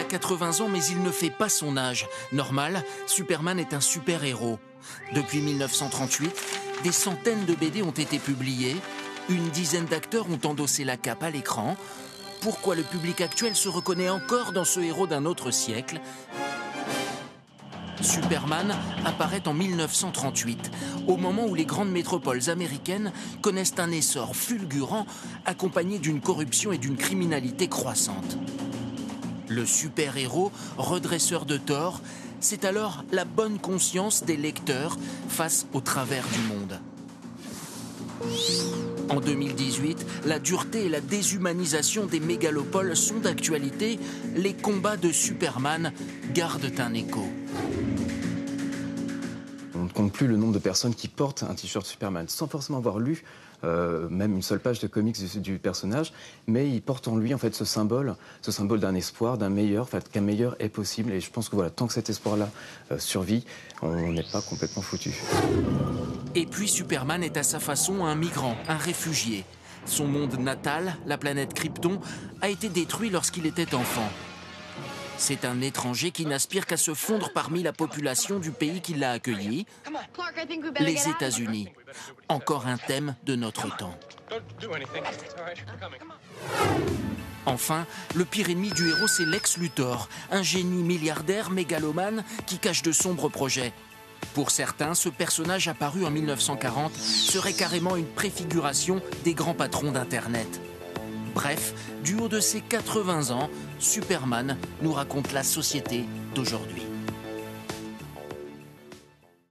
80 ans, mais il ne fait pas son âge. Normal, Superman est un super-héros. Depuis 1938, des centaines de BD ont été publiés. Une dizaine d'acteurs ont endossé la cape à l'écran. Pourquoi le public actuel se reconnaît encore dans ce héros d'un autre siècle ? Superman apparaît en 1938, au moment où les grandes métropoles américaines connaissent un essor fulgurant, accompagné d'une corruption et d'une criminalité croissante. Le super-héros, redresseur de tort, c'est alors la bonne conscience des lecteurs face au travers du monde. En 2018, la dureté et la déshumanisation des mégalopoles sont d'actualité. Les combats de Superman gardent un écho. On ne compte plus le nombre de personnes qui portent un t-shirt Superman sans forcément avoir lu même une seule page de comics du personnage, mais il porte en lui en fait ce symbole d'un espoir, d'un meilleur, en fait, qu'un meilleur est possible. Et je pense que voilà, tant que cet espoir-là survit, on n'est pas complètement foutu. Et puis Superman est à sa façon un migrant, un réfugié. Son monde natal, la planète Krypton, a été détruit lorsqu'il était enfant. C'est un étranger qui n'aspire qu'à se fondre parmi la population du pays qui l'a accueilli, les États-Unis. Encore un thème de notre temps. Enfin, le pire ennemi du héros, c'est Lex Luthor, un génie milliardaire mégalomane qui cache de sombres projets. Pour certains, ce personnage apparu en 1940 serait carrément une préfiguration des grands patrons d'Internet. Bref, du haut de ses 80 ans, Superman nous raconte la société d'aujourd'hui.